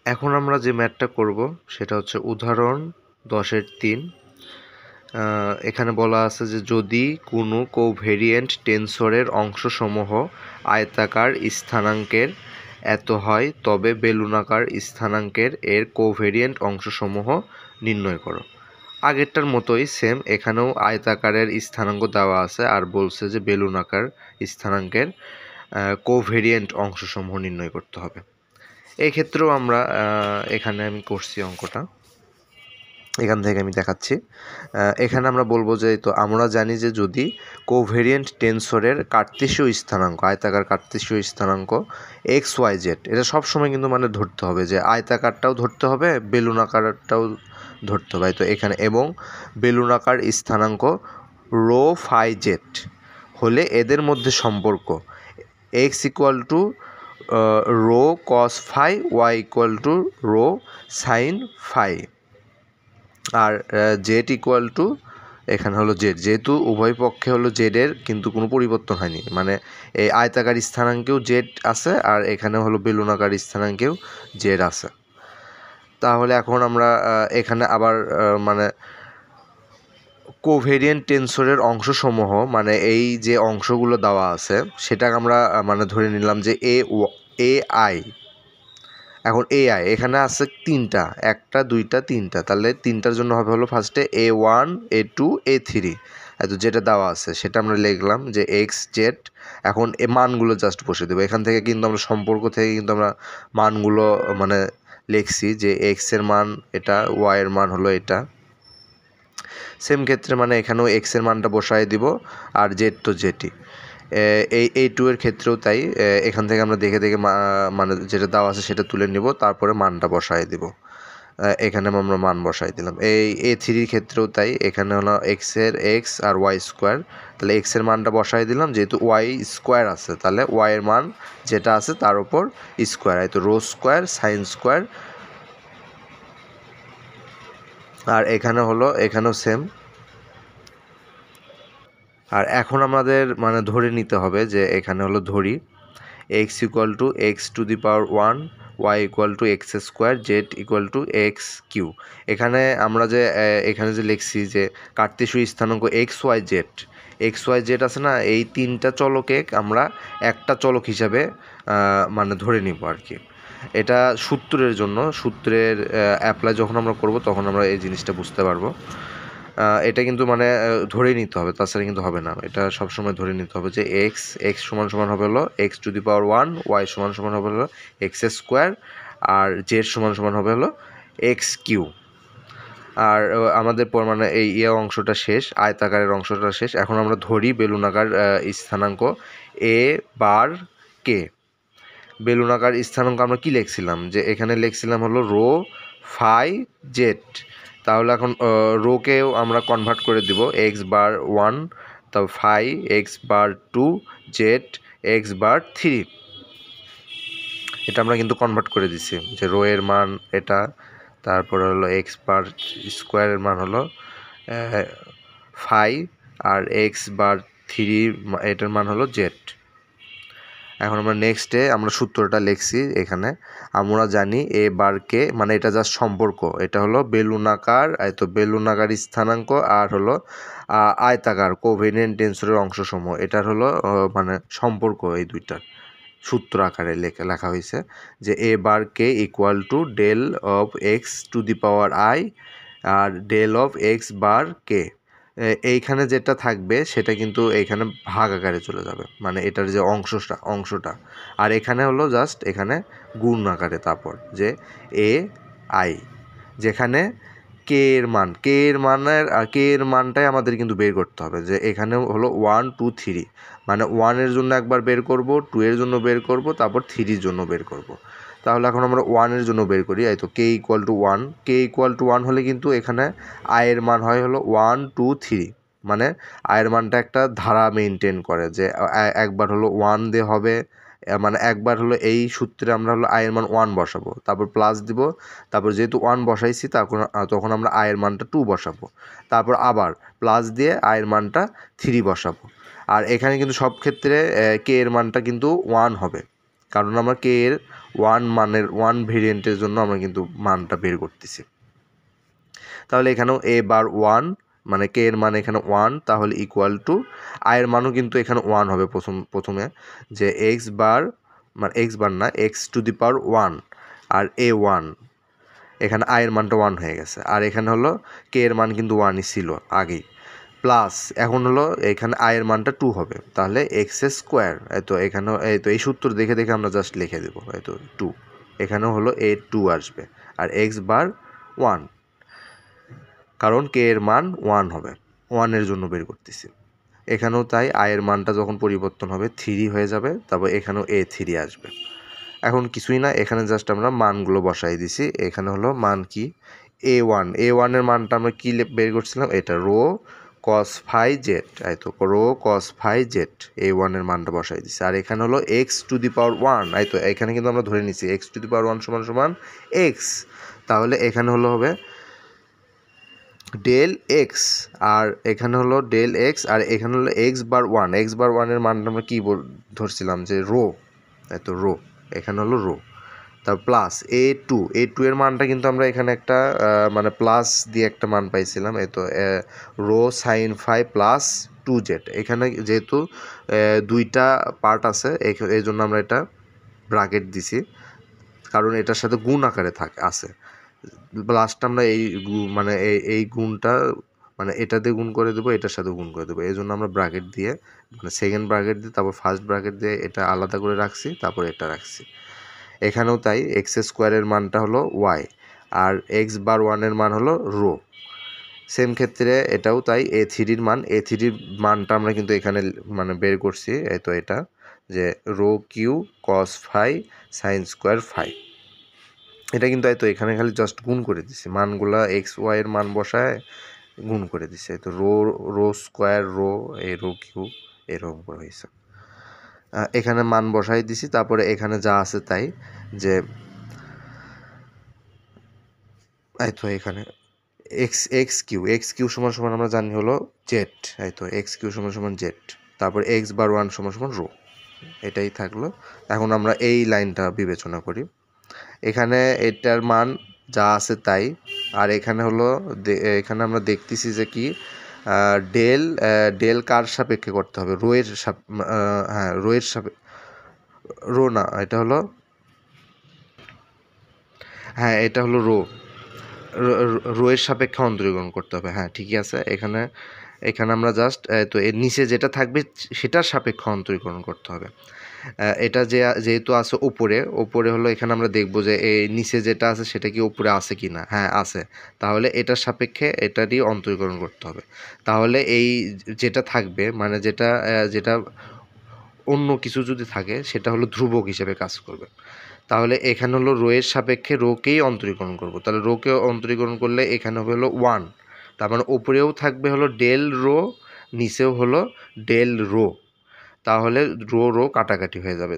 এখন আমরা যে ম্যাথটা করব সেটা হচ্ছে উদাহরণ 10-3। এখানে বলা আছে যে যদি কোনো কোভেরিয়েন্ট টেনসরের অংশসমূহ আয়তাকার স্থানাঙ্কের এত হয় তবে বেলুনাকার স্থানাঙ্কের এর কোভেরিয়েন্ট অংশসমূহ নির্ণয় করো। আগেরটার মতোই সেম, এখানেও আয়তাকারের স্থানাঙ্ক দেওয়া আছে আর বলছে যে বেলুনাকার স্থানাঙ্কের কোভেরিয়েন্ট অংশসমূহ নির্ণয় করতে হবে। এই ক্ষেত্রেও আমরা এখানে আমি করছি অঙ্কটা, এখান থেকে আমি দেখাচ্ছি। এখানে আমরা বলবো যে তো আমরা জানি যে যদি কোভেরিয়েন্ট টেনসরের কার্তেশীয় স্থানাঙ্ক, আয়তাকার কার্তেশীয় স্থানাঙ্ক এক্স ওয়াই জেড, এটা সবসময় কিন্তু মানে ধরতে হবে যে আয়তাকারটাও ধরতে হবে, বেলুনাকারটাও ধরতে হবে। তো এখানে এবং বেলুনাকার স্থানাঙ্ক রো ফাই জেড হলে এদের মধ্যে সম্পর্ক x equal to rho cos phi, y equal to rho sin phi, আর জেড ইকুয়াল টু এখানে হলো জেড, যেহেতু উভয় পক্ষে হলো জেডের কিন্তু কোনো পরিবর্তন হয়নি, মানে এই আয়তাকার স্থানাঙ্কেও জেড আছে আর এখানে হলো বেলুনাকার স্থানাঙ্কেও জেড আছে। তাহলে এখন আমরা এখানে আবার মানে কোভেরিয়েন্ট টেনসরের অংশসমূহ, মানে এই যে অংশগুলো দেওয়া আছে সেটা আমরা মানে ধরে নিলাম যে এ আই। এখন এআই এখানে আছে তিনটা, একটা দুইটা তিনটা, তাহলে তিনটার জন্য হবে হলো ফার্স্টে A1 A2 A3। তো যেটা দেওয়া আছে সেটা আমরা লিখলাম যে এক্স জেড। এখন এ মানগুলো জাস্ট বসে দেবো, এখান থেকে কিন্তু আমরা সম্পর্ক থেকে কিন্তু আমরা মানগুলো মানে লিখছি যে এক্সের মান এটা, ওয়াইয়ের মান হলো এটা। সেম ক্ষেত্রে মানে এখানেও এক্সের মানটা বসায় দিব আর জেড তো জেডই। এই টু এর ক্ষেত্রেও তাই, এখান থেকে আমরা দেখে দেখে মানে যেটা দেওয়া আছে সেটা তুলে নিব, তারপরে মানটা বসায় দিব। এখানে আমরা মান বসাই দিলাম। এই A3 ক্ষেত্রেও তাই, এখানে হলো এক্সের এক্স আর ওয়াই স্কোয়ার, তাহলে এক্সের মানটা বসাই দিলাম, যেহেতু ওয়াই স্কোয়ার আছে তাহলে ওয়াইয়ের মান যেটা আছে তার উপর স্কোয়ার, তো রো স্কোয়ার সাইন স্কোয়ার। আর এখানে হলো এখানেও সেম। আর এখন আমাদের মানে ধরে নিতে হবে যে এখানে হলো ধরি x equal to x to the power 1, y equal to x square, z equal to x cube. এখানে আমরা যে এখানে যে লিখছি যে কার্তেশীয় স্থানাঙ্ক এক্স ওয়াই জেড আছে না, এই তিনটা চলকে আমরা একটা চলক হিসাবে মানে ধরে নিব আর কি। এটা সূত্রের জন্য, সূত্রের অ্যাপ্লাই যখন আমরা করব তখন আমরা এই জিনিসটা বুঝতে পারবো। এটা কিন্তু মানে ধরেই নিতে হবে, তাছাড়া কিন্তু হবে না। এটা সবসময় ধরে নিতে হবে যে এক্স সমান সমান হবে হলো x to the power 1, y সমান সমান হবে হলো এক্স স্কোয়ার, আর জেড সমান সমান হবে হলো এক্স কিউ। আর আমাদের পর মানে এই অংশটা শেষ, আয়তাকারের অংশটা শেষ। এখন আমরা ধরি বেলুনাকার স্থানাঙ্ক এ বার কে। বেলুনাকার স্থানাঙ্ক আমরা কি লিখছিলাম যে এখানে লিখছিলাম হলো রো ফাই জেড। তাহলে এখন রোকেও আমরা কনভার্ট করে দিব এক্স বার 1, তারপর phi x bar 2, Z x bar 3। এটা আমরা কিন্তু কনভার্ট করে দিছি যে রো এর মান এটা, তারপরে হলো এক্স বার স্কোয়ারের মান হলো ফাই, আর এক্স বার 3 এটার মান হলো জেড। এখন আমরা নেক্সটে আমরা সূত্রটা লিখছি। এখানে আমরা জানি এ বার কে, মানে এটা জাস্ট সম্পর্ক, এটা হলো বেলুনাকার, তো বেলুনাকার স্থানাঙ্ক আর হলো আয়তাকার কোভেরিয়েন্ট টেনসরের অংশসমূহ, এটার হলো মানে সম্পর্ক, এই দুইটার সূত্র আকারে লেখা হয়েছে যে A bar K equal to del of X to the power I আর del of X bar K. এইখানে যেটা থাকবে সেটা কিন্তু এইখানে ভাগ আকারে চলে যাবে, মানে এটার যে অংশটা, আর এখানে হলো জাস্ট এখানে গুণ আকারে, তারপর যে এ আই, যেখানে কে এর মানটাই আমাদের কিন্তু বের করতে হবে, যে এখানে হলো 1 2 3, মানে 1 এর জন্য একবার বের করব, 2 এর জন্য বের করব, তারপর 3 এর জন্য বের করব। তাহলে এখন আমরা 1 এর জন্য বের করি, তো কে ইকুয়াল টু 1 হলে কিন্তু এখানে আয়ের মান হয় হলো 1 2 3, মানে আয়ের মানটা একটা ধারা মেনটেন করে যে একবার হলো 1 দিয়ে হবে, মানে একবার হলো এই সূত্রে আমরা হলো আয়ের মান 1 বসাবো, তারপর প্লাস দিব, তারপর যেহেতু 1 বসাইছি তখন আমরা আয়ের মানটা 2 বসাবো, তারপর আবার প্লাস দিয়ে আয়ের মানটা 3 বসাবো। আর এখানে কিন্তু সব ক্ষেত্রে কে এর মানটা কিন্তু 1 হবে, কারণ আমরা কে এর ওয়ান ভেরিয়েন্টের জন্য আমরা কিন্তু মানটা বের করতেছি। তাহলে এখানেও এ বার 1 মানে কে এর মান এখানে 1, তাহলে ইকুয়াল টু আয়ের মানও কিন্তু এখানে 1 হবে প্রথমে, যে এক্স বার মানে এক্স বার না এক্স টু দি পাওয়ার 1 আর এ 1, এখানে আয়ের মানটা 1 হয়ে গেছে। আর এখানে হলো কে এর মান কিন্তু 1ই ছিল আগেই, প্লাস এখন হলো এখানে আয়ের মানটা 2 হবে, তাহলে এক্স স্কোয়ার। তো এখানেও এই সূত্র দেখে দেখে আমরা জাস্ট লিখে দেবো 2, এখানেও হলো এ 2 আসবে, আর এক্স বার 1, কারণ কে এর মান 1 হবে, 1-এর জন্য বের করতেছি। এখানেও তাই আয়ের মানটা যখন পরিবর্তন হবে 3 হয়ে যাবে, তারপর এখানেও A3 আসবে। এখন কিছুই না, এখানে জাস্ট আমরা মানগুলো বসাই দিছি। এখানে হলো মান কি A1 এর মানটা আমরা কি বের করছিলাম, এটা রো কস ফাই জেড, তো rho cos phi z A1 এর মানটা বসাই দিছি। আর এখানে হলো এক্স টু দি পাওয়ার 1, তো এখানে কিন্তু আমরা ধরে নিছি এক্স টু দি পাওয়ার 1 সমান সমান এক্স, তাহলে এখানে হলো হবে ডেল এক্স, আর এখানে হলো ডেল এক্স, আর এখানে হলো এক্স বার 1 এর মানটা আমরা কী ধরছিলাম যে রো, তো রো, এখানে হলো রো, তার প্লাস A2 এর মানটা কিন্তু আমরা এখানে একটা মানে প্লাস দিয়ে একটা মান পাইছিলাম, তো rho sin phi plus 2z, এখানে যেহেতু দুইটা পার্ট আছে এই জন্য আমরা এটা ব্র্যাকেট দিছি, কারণ এটার সাথে গুণ আকারে আছে। লাস্টটা আমরা মানে এই গুণটা মানে এটা দিয়ে গুণ করে দেবো, এটার সাথে গুণ করে দেবো, এই জন্য আমরা ব্র্যাকেট দিয়ে মানে সেকেন্ড ব্র্যাকেট দিয়ে তারপর ফার্স্ট ব্র্যাকেট দিয়ে এটা আলাদা করে রাখছি, তারপর এটা রাখছি। এখানেও তাই এক্স স্কোয়ারের মানটা হলো ওয়াই, আর এক্স বার 1-এর মান হলো রো। সেম ক্ষেত্রে এটাও তাই A3-র মানটা আমরা কিন্তু এখানে মানে বের করছি, তো এটা যে rho cube cos phi sine square phi, এটা কিন্তু এখানে খালি জাস্ট গুণ করে দিছি, মানগুলা এক্স ওয়াই এর মান বসায় গুণ করে দিছে, তো রো স্কোয়ার রো এই রো কিউ এরকম করে হয়েছে। এখানে মান বসাই দিছি, তারপরে এখানে যা আছে তাই যে তো এখানে এক্স কিউ সমান সমান আমরা জানি হলো জেড, তো এক্স কিউ সমান সমান জেড, তারপর এক্স বার 1 সমান সমান রো, এটাই থাকলো। এখন আমরা এই লাইনটা বিবেচনা করি, এখানে এটার মান যা আছে তাই, আর এখানে হলো এখানে আমরা দেখতেছি যে কি ডেল কার সাপেক্ষে করতে হবে, রোয়ের সাপেক্ষে, রো না এটা হলো এটা হলো রোয়ের সাপেক্ষে অন্তরীকরণ করতে হবে, ঠিকই আছে। এখানে আমরা জাস্ট তো এর নিচে যেটা থাকবে সেটার সাপেক্ষে অন্তরীকরণ করতে হবে। এটা যেহেতু আছে ওপরে হলো এখানে আমরা দেখব যে এই নিচে যেটা আছে সেটা কি ওপরে আছে কি না, আছে, তাহলে এটার সাপেক্ষে এটারই অন্তরীকরণ করতে হবে। তাহলে এই যেটা থাকবে মানে যেটা অন্য কিছু যদি থাকে সেটা হলো ধ্রুবক হিসেবে কাজ করবে। তাহলে এখানে হলো রোয়ের সাপেক্ষে রোকেই অন্তরীকরণ করব, তাহলে রোকে অন্তরীকরণ করলে এখানে হবে হলো 1, তার মানে ওপরেও থাকবে হলো ডেল রো, নিচেও হলো ডেল রো, তাহলে রো কাটাকাটি হয়ে যাবে,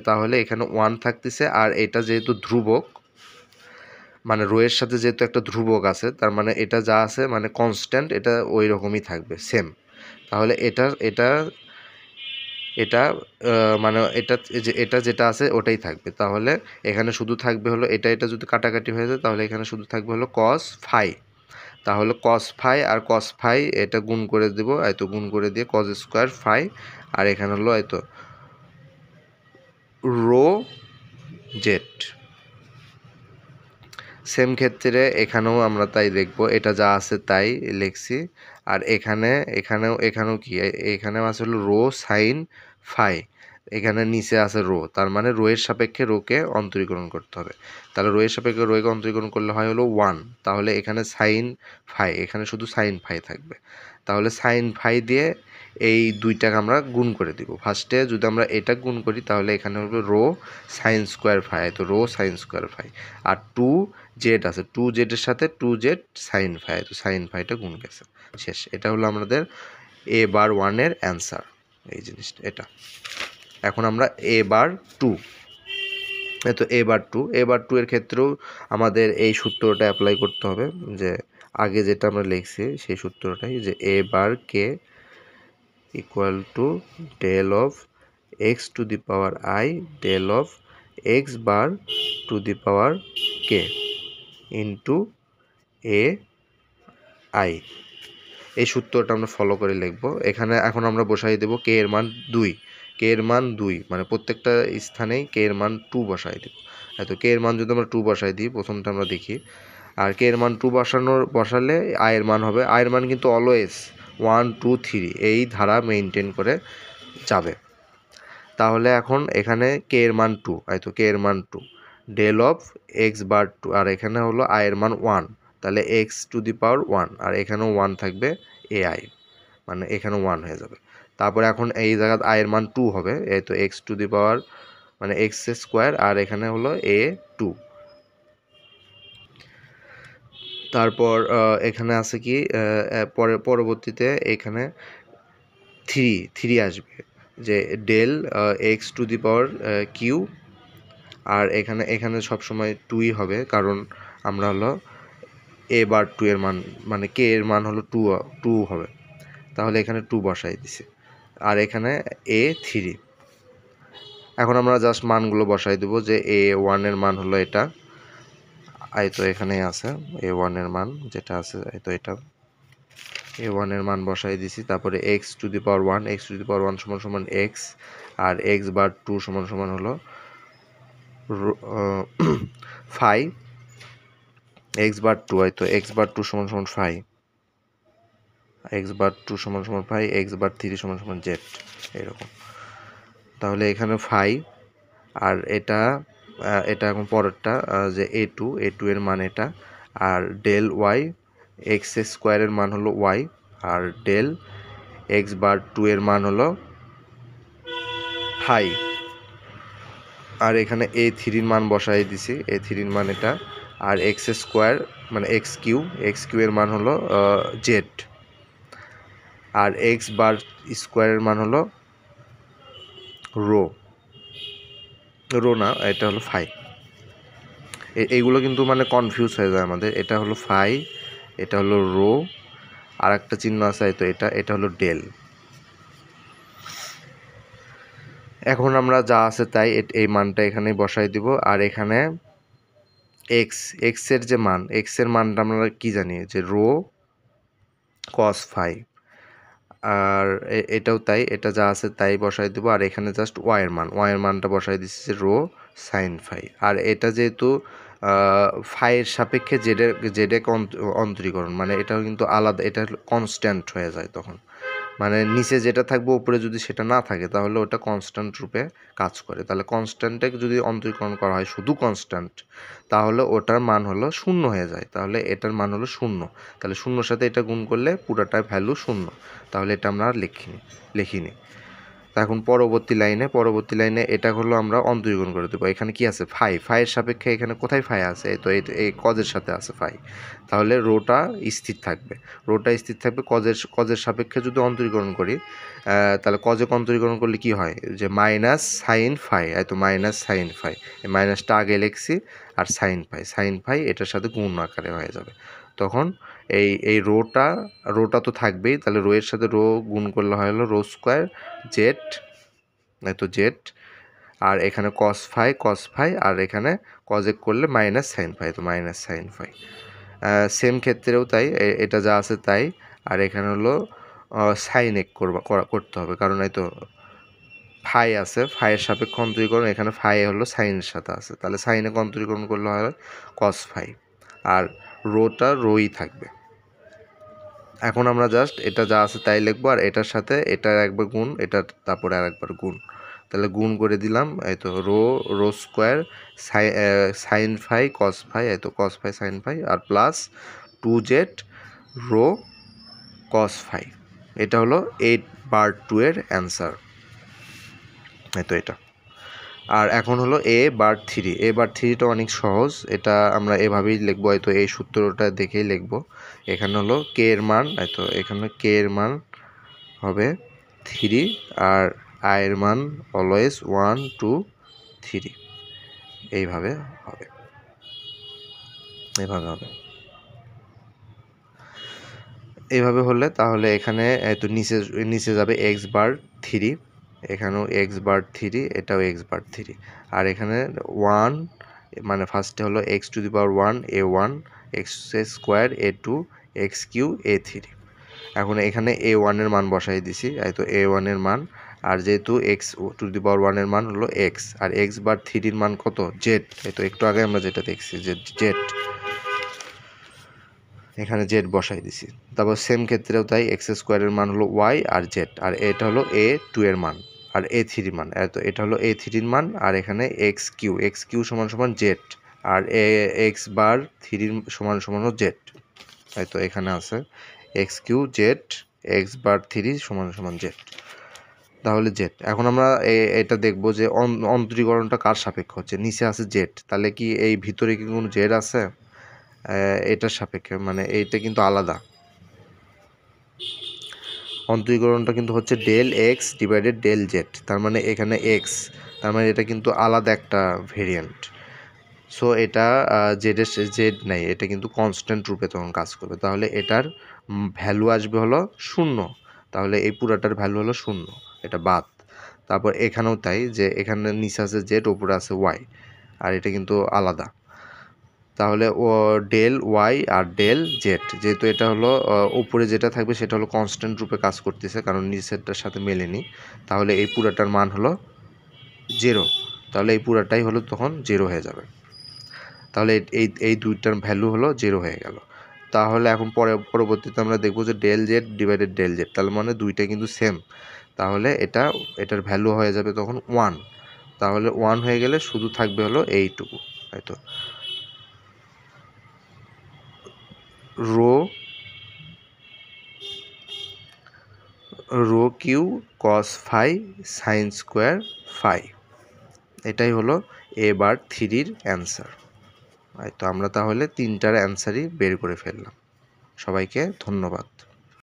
তাহলে এখানে 1 থাকতেছে, আর এটা যেহেতু ধ্রুবক মানে রোয়ের সাথে যেহেতু একটা ধ্রুবক আছে, তার মানে এটা যা আছে মানে কনস্ট্যান্ট, এটা ওই রকমই থাকবে সেম, তাহলে এটা মানে এটা যেটা আছে ওটাই থাকবে, তাহলে এখানে শুধু থাকবে হলো এটা যদি কাটাকাটি হয়ে যায় তাহলে এখানে শুধু থাকবে হলো কস ফাই, তাহলে কস ফাই আর কস ফাই এটা গুণ করে দেব, গুণ করে দিয়ে কস স্কোয়ার ফাই, আর এখানে হলো রো জেড। সেম ক্ষেত্রে এখানেও আমরা তাই দেখব, এটা যা আছে তাই লিখছি, আর এখানেও কি এখানেও আছে হলো রো সাইন ফাই, এখানে নিচে আছে রো, তার মানে রোয়ের সাপেক্ষে রোকে অন্তরীকরণ করতে হবে, তাহলে রোয়ের সাপেক্ষে রোকে অন্তরীকরণ করলে হয় হলো 1, তাহলে এখানে সাইন ফাই, এখানে শুধু সাইন ফাই থাকবে, তাহলে সাইন ফাই দিয়ে এই দুইটাকে আমরা গুণ করে দিব। ফার্স্টে যদি আমরা এটা গুণ করি তাহলে এখানে হবে রো সাইন স্কোয়ার ফাই, তো রো সাইন স্কোয়ার ফাই, আর 2z আছে 2z এর সাথে 2z সাইন ফাই, তো সাইন ফাইটা গুণ গেছে, শেষ। এটা হলো আমাদের এ বার 1-এর অ্যান্সার, এই জিনিসটা এটা। এখন আমরা এ বার 2, তো এ বার 2 এর ক্ষেত্রেও আমাদের এই সূত্রটা অ্যাপ্লাই করতে হবে, যে আগে যেটা আমরা লিখছি সেই সূত্রটাই, যে A bar K equal to del of X to the power I del of X bar to the power K into A I. এই সূত্রটা আমরা ফলো করে লিখব। এখানে এখন আমরা বসাই দেব কে এর মান 2, কে এর মান 2 মানে প্রত্যেকটা স্থানেই কে এর মান 2 বসাই দেব। তো কে এর মান যদি আমরা 2 বসাই দিই, প্রথমটা আমরা দেখি, আর কে এর মান 2 বসালে আই এর মান হবে, আই এর মান কিন্তু অলওয়েজ 1 2 3 এই ধারা মেনটেন করে যাবে। তাহলে এখন এখানে কে এর মান 2, তো কে এর মান 2 ডেল অফ এক্স বার 2, আর এখানে হলো আই এর মান 1, তাহলে এক্স টু দি পাওয়ার 1, আর এখানেও 1 থাকবে এ আই, মানে এখানেও 1 হয়ে যাবে। তারপরে এখন এই জায়গায় আই এর মান 2 হবে, এই তো এক্স টু দি পাওয়ার মানে এক্স স্কোয়ার, আর এখানে হলো এ 2। তারপর এখানে আছে কি পরবর্তীতে এখানে 3 আসবে, যে del X to the power Q, আর এখানে সবসময় 2ই হবে, কারণ আমরা হলো এ বার 2 এর মান মানে কে এর মান হলো 2 হবে, তাহলে এখানে 2 বসাই দিছি, আর এখানে এ 3। এখন আমরা জাস্ট মানগুলো বসাই দেবো, যে এ 1 এর মান হলো এটা, তো এখানে আছে এ 1 এর মান যেটা আছে, তো এটা এ 1 এর মান বসাই দিছি। তারপরে X to the power 1, X to the power 1 সমান সমান এক্স, আর এক্স বার 2 সমান সমান হলো 5 এক্স বার 2, তো এক্স বার 2 সমান সমান 5, এক্স বার 2 সমান সমান 5, এক্স বার 3 সমান সমান জেড, এরকম। তাহলে এখানে 5, আর এটা এখন পরেরটা, যে এ টু এর মান এটা, আর ডেল ওয়াই এক্স স্কোয়ারের মান হলো ওয়াই, আর ডেল এক্স বার 2 এর মান হলো 5, আর এখানে এ 3-র মান বসাই দিছি, এ 3-র মান এটা, আর এক্স স্কোয়ার মানে এক্স কিউ এর মান হলো জেড, আর এক্স বার স্কোয়ারের মান হলো রো না, এটা হলো 5। এইগুলো কিন্তু মানে কনফিউজ হয়ে যায় আমাদের, এটা হলো 5, এটা হলো রো, আর একটা চিহ্ন আছে, তো এটা হলো ডেল। এখন আমরা যা আছে তাই এই মানটা এখানে বসাই দিব, আর এখানে এক্স এর যে মান, এক্স এর মানটা আমরা কি জানি, যে রো কস 5, আর এটাও তাই, এটা যা আছে তাই বসাই দেবো, আর এখানে জাস্ট ওয়াই এর মানটা বসাই দিচ্ছি, যে রো সাইন 5, আর এটা যেহেতু ফাইয়ের সাপেক্ষে জেডে অন্তরীকরণ, মানে এটাও কিন্তু আলাদা, এটা কনস্ট্যান্ট হয়ে যায় তখন, মানে নিচে যেটা থাকবে উপরে যদি সেটা না থাকে তাহলে ওটা কনস্ট্যান্ট রূপে কাজ করে। তাহলে কনস্ট্যান্টে যদি অন্তরীকরণ করা হয় শুধু কনস্ট্যান্ট, তাহলে ওটার মান হলো 0 হয়ে যায়, তাহলে এটার মান হলো 0, তাহলে 0-র সাথে এটা গুণ করলে পুরাটার ভ্যালু 0, তাহলে এটা আমরা লিখিনি। এখন পরবর্তী লাইনে এটা হলো আমরা অন্তরীকরণ করে দেবো। এখানে কি আছে, 5 এর সাপেক্ষে এখানে কোথায় 5 আছে, তো এই কজের সাথে আছে 5, তাহলে রোটা স্থির থাকবে, কজের সাপেক্ষে যদি অন্তরীকরণ করি, তাহলে কজে অন্তরীকরণ করলে কি হয়, যে মাইনাস সাইন 5, তো মাইনাস সাইন 5, এই মাইনাসটা আগে লিখছি, আর সাইন 5 এটার সাথে গুণ আকারে হয়ে যাবে, তখন এই রোটা তো থাকবেই, তাহলে রো এর সাথে রো গুণ করলে হয় হলো রো স্কোয়ার জেড, তো জেড, আর এখানে কস 5, আর এখানে কজেক করলে মাইনাস সাইন 5, তো মাইনাস সাইন 5। সেম ক্ষেত্রেও তাই, এটা যা আছে তাই, আর এখানে হলো সাইন এক করতে হবে, কারণ এই তো আছে, এর সাপেক্ষে অন্তরীকরণ, এখানে হলো সাইনের সাথে আছে, তাহলে সাইনে অন্তরীকরণ করলে হয় কস 5, আর রোটা রোই থাকবে। এখন আমরা জাস্ট এটা যা আছে তাই লিখবো, আর এটার সাথে এটা একবার গুণ, এটা তারপরে আরেকবার গুণ, তাহলে গুণ করে দিলাম, এই তো রো স্কোয়ার সাইন 5 কস 5, এই তো কস 5 সাইন 5, আর প্লাস 2z রো কস 5, এটা হলো 8/2 এর অ্যান্সার, এই তো এটা। আর এখন হলো A/3টা অনেক সহজ, এটা আমরা এভাবেই লিখবো, হয়তো এই সূত্রটা দেখেই লিখবো। এখানে হলো কে এর মান, তো এখানে কে এর মান হবে 3, আর আই এর মান অলওয়েজ 1 2 3, এইভাবে হবে। এইভাবে হলে তাহলে এখানে তো নিচে যাবে x/3, এখানেও এক্স বার 3, এটাও এক্স বার 3, আর এখানে 1 মানে ফার্স্টে হলো x to the power 1 a1 x square a2 x cube a3। এখন এখানে a1 এর মান বসাই দিছি, এই তো a1 এর মান, আর যেহেতু এক্স টু দি পাওয়ার 1 এর মান হলো এক্স, আর এক্স বার 3 এর মান কত, জেড। এই তো একটু আগে আমরা যেটা দেখছি যে জেড, এখানে জেড বসাই দিছি। তারপর সেম ক্ষেত্রেও তাই, এক্স স্কোয়ারের মান হলো ওয়াই আর জেড, আর এটা হলো a2 এর মান আর a3 মান, তো এটা হলো a3 এর মান, আর এখানে এক্স কিউ সমান সমান জেড, আর এক্স বার 3 সমান সমান জেড। তাই তো এখানে আছে x Q Z, x bar 3 সমান সমান জেড, তাহলে জেড। এখন আমরা এটা দেখব যে অন্তরীকরণটা কার সাপেক্ষে হচ্ছে, নিচে আছে জেড, তাহলে কি এই ভিতরে কি কোনো জেড আছে? এটার সাপেক্ষে, মানে এইটা কিন্তু আলাদা। অন্তরীকরণটা কিন্তু হচ্ছে del x divided del z, তার মানে এখানে এক্স, তার মানে এটা কিন্তু আলাদা একটা ভেরিয়েন্ট। সো এটা জেড নাই, এটা কিন্তু কনস্ট্যান্ট রূপে তখন কাজ করবে, তাহলে এটার ভ্যালু আসবে হলো 0, তাহলে এই পুরাটার ভ্যালু হলো 0, এটা বাদ। তারপর এখানেও তাই, যে এখানে নিচে আছে জেড, ওপরে আছে ওয়াই, আর এটা কিন্তু আলাদা, তাহলে ও ডেল ওয়াই আর ডেল জেড, যেহেতু এটা হলো উপরে যেটা থাকবে সেটা হলো কনস্ট্যান্ট রূপে কাজ করতেছে কারণ নিচেরটার সাথে মেলেনি, তাহলে এই পুরাটার মান হলো 0, তাহলে এই পুরাটাই হলো তখন 0 হয়ে যাবে, তাহলে এই দুইটার ভ্যালু হলো 0 হয়ে গেল। তাহলে এখন পরবর্তীতে আমরা দেখবো যে del z divided del z, তাহলে মানে দুইটা কিন্তু সেম, তাহলে এটার ভ্যালু হয়ে যাবে তখন 1, তাহলে 1 হয়ে গেলে শুধু থাকবে হলো এইটুকু, তাই তো rho cube cos phi sine square phi, এটাই হলো এ বার 3-র অ্যান্সার। তো আমরা তাহলে তিনটার অ্যান্সারই বের করে ফেললাম। সবাইকে ধন্যবাদ।